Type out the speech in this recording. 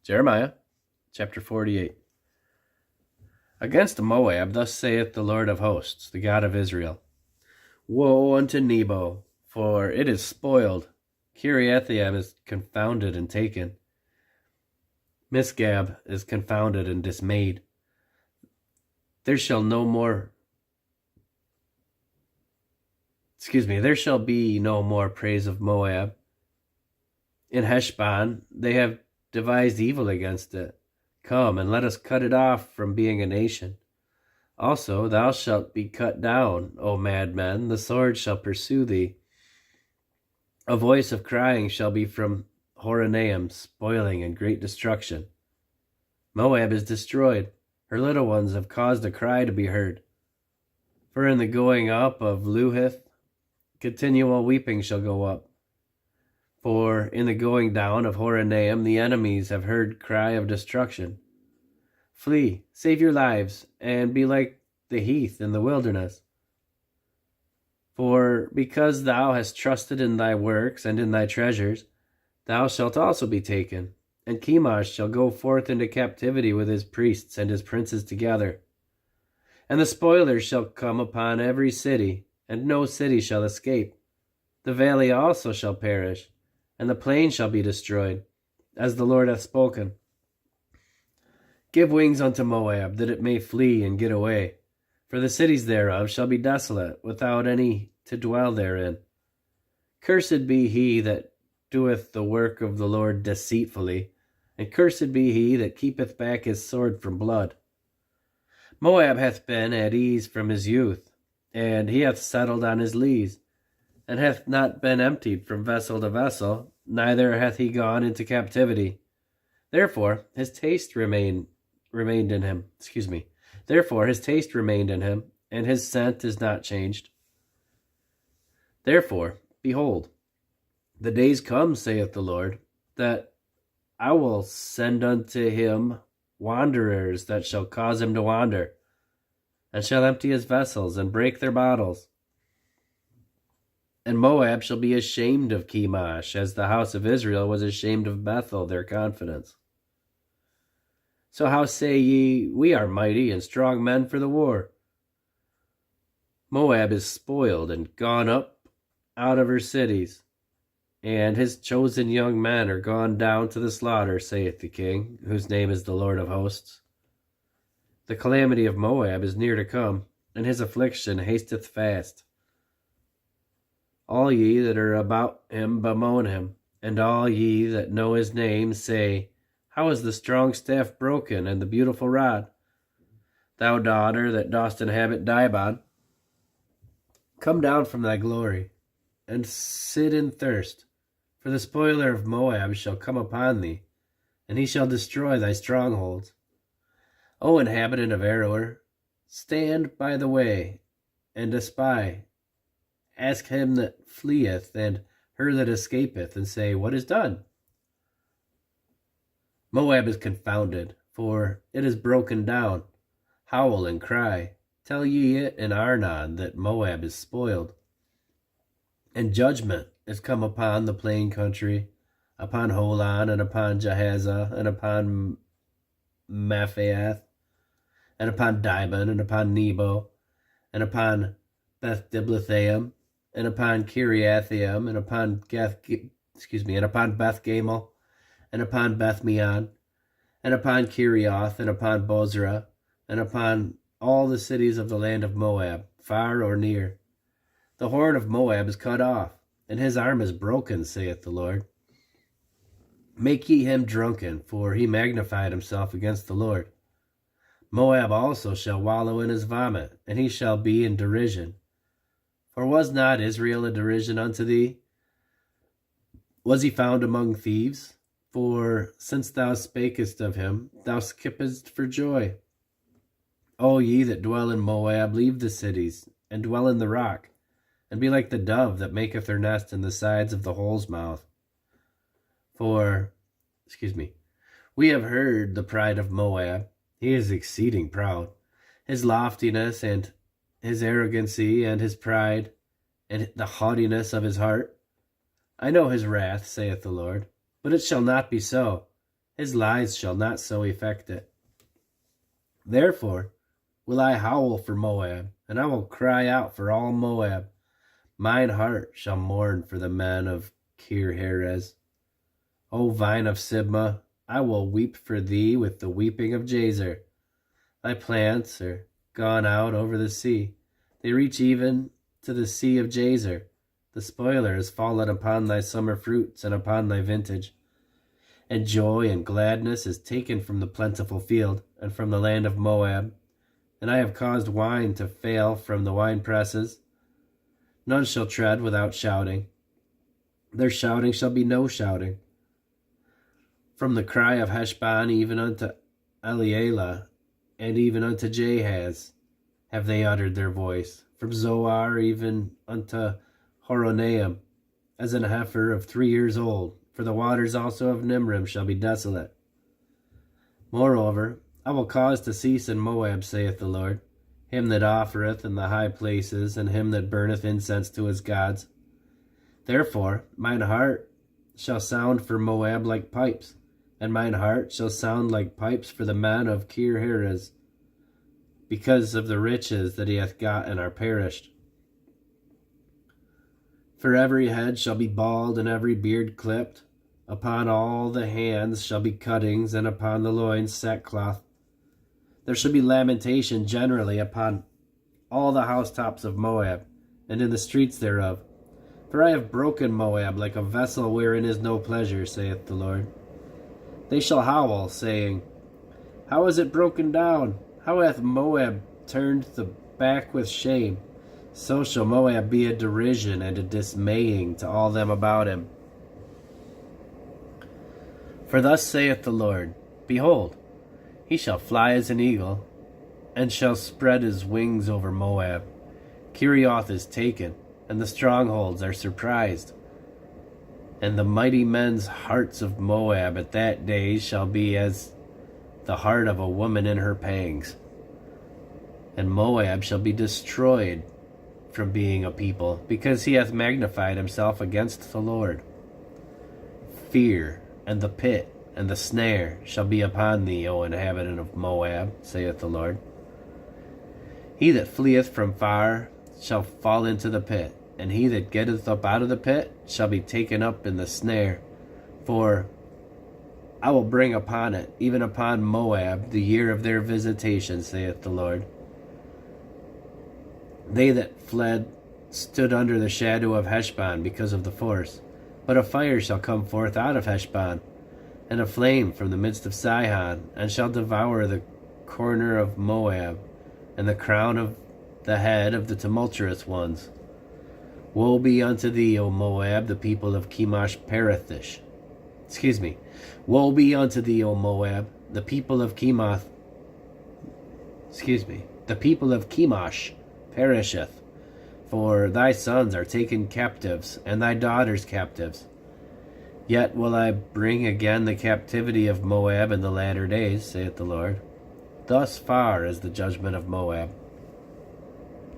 Jeremiah chapter 48. Against Moab, thus saith the Lord of hosts, the God of Israel: Woe unto Nebo, for it is spoiled. Kiriathaim is confounded and taken. Misgab is confounded and dismayed. There shall be no more praise of Moab. In Heshbon they have devised evil against it. Come, and let us cut it off from being a nation. Also thou shalt be cut down, O madman, the sword shall pursue thee. A voice of crying shall be from Horonaim, spoiling and great destruction. Moab is destroyed, her little ones have caused a cry to be heard. For in the going up of Luhith, continual weeping shall go up. For in the going down of Horonaim, the enemies have heard cry of destruction. Flee, save your lives, and be like the heath in the wilderness. For because thou hast trusted in thy works and in thy treasures, thou shalt also be taken, and Chemosh shall go forth into captivity with his priests and his princes together. And the spoilers shall come upon every city, and no city shall escape. The valley also shall perish, and the plain shall be destroyed, as the Lord hath spoken. Give wings unto Moab, that it may flee and get away. For the cities thereof shall be desolate, without any to dwell therein. Cursed be he that doeth the work of the Lord deceitfully, and cursed be he that keepeth back his sword from blood. Moab hath been at ease from his youth, and he hath settled on his lees, and hath not been emptied from vessel to vessel, neither hath he gone into captivity. Therefore his taste remained in him. Therefore his taste remained in him, and his scent is not changed. Therefore, behold, the days come, saith the Lord, that I will send unto him wanderers that shall cause him to wander, and shall empty his vessels and break their bottles. And Moab shall be ashamed of Chemosh, as the house of Israel was ashamed of Bethel, their confidence. So how say ye, we are mighty and strong men for the war? Moab is spoiled and gone up out of her cities, and his chosen young men are gone down to the slaughter, saith the King, whose name is the Lord of hosts. The calamity of Moab is near to come, and his affliction hasteth fast. All ye that are about him bemoan him, and all ye that know his name say, How is the strong staff broken, and the beautiful rod? Thou daughter that dost inhabit Dibon, come down from thy glory, and sit in thirst, for the spoiler of Moab shall come upon thee, and he shall destroy thy strongholds. O inhabitant of Aroer, stand by the way, and espy. Ask him that fleeth, and her that escapeth, and say, What is done? Moab is confounded, for it is broken down. Howl and cry. Tell ye it in Arnon that Moab is spoiled. And judgment is come upon the plain country, upon Holon, and upon Jahaza, and upon Maphaath, and upon Dibon, and upon Nebo, and upon Beth-Diblathaim, and upon Kiriathaim, and upon and upon Beth Gamel, and upon Beth Meon, and upon Kirioth, and upon Bozrah, and upon all the cities of the land of Moab, far or near. The horn of Moab is cut off, and his arm is broken, saith the Lord. Make ye him drunken, for he magnified himself against the Lord. Moab also shall wallow in his vomit, and he shall be in derision. For was not Israel a derision unto thee? Was he found among thieves? For since thou spakest of him, thou skippest for joy. O ye that dwell in Moab, leave the cities, and dwell in the rock, and be like the dove that maketh her nest in the sides of the hole's mouth. We have heard the pride of Moab. He is exceeding proud. His loftiness and his arrogancy and his pride and the haughtiness of his heart. I know his wrath, saith the Lord, but it shall not be so. his lies shall not so effect it. Therefore will I howl for Moab, and I will cry out for all Moab. Mine heart shall mourn for the men of Kir-Heres. O vine of Sibmah, I will weep for thee with the weeping of Jazer. Thy plants are gone out over the sea. They reach even to the sea of Jazer. The spoiler is fallen upon thy summer fruits and upon thy vintage. And joy and gladness is taken from the plentiful field and from the land of Moab. And I have caused wine to fail from the wine presses. None shall tread without shouting. Their shouting shall be no shouting. From the cry of Heshbon even unto Elealeh, and even unto Jahaz have they uttered their voice. From Zoar even unto Horonaim, as an heifer of 3 years old. For the waters also of Nimrim shall be desolate. Moreover, I will cause to cease in Moab, saith the Lord, him that offereth in the high places, and him that burneth incense to his gods. Therefore mine heart shall sound for Moab like pipes, and mine heart shall sound like pipes for the men of Kir-Heres, because of the riches that he hath gotten are perished. For every head shall be bald, and every beard clipped. Upon all the hands shall be cuttings, and upon the loins sackcloth. There shall be lamentation generally upon all the housetops of Moab, and in the streets thereof. For I have broken Moab like a vessel wherein is no pleasure, saith the Lord. They shall howl, saying, How is it broken down? How hath Moab turned the back with shame? So shall Moab be a derision and a dismaying to all them about him. For thus saith the Lord, Behold, he shall fly as an eagle, and shall spread his wings over Moab. Kerioth is taken, and the strongholds are surprised. And the mighty men's hearts of Moab at that day shall be as the heart of a woman in her pangs. And Moab shall be destroyed from being a people, because he hath magnified himself against the Lord. Fear and the pit and the snare shall be upon thee, O inhabitant of Moab, saith the Lord. He that fleeth from far shall fall into the pit, and he that getteth up out of the pit shall be taken up in the snare. For I will bring upon it, even upon Moab, the year of their visitation, saith the Lord. They that fled stood under the shadow of Heshbon because of the force. But a fire shall come forth out of Heshbon, and a flame from the midst of Sihon, and shall devour the corner of Moab, and the crown of the head of the tumultuous ones. Woe be unto thee, O Moab, the people of Chemosh perisheth. Woe be unto thee, O Moab, the people of Chemosh. The people of Chemosh perisheth. For thy sons are taken captives, and thy daughters captives. Yet will I bring again the captivity of Moab in the latter days, saith the Lord. Thus far is the judgment of Moab.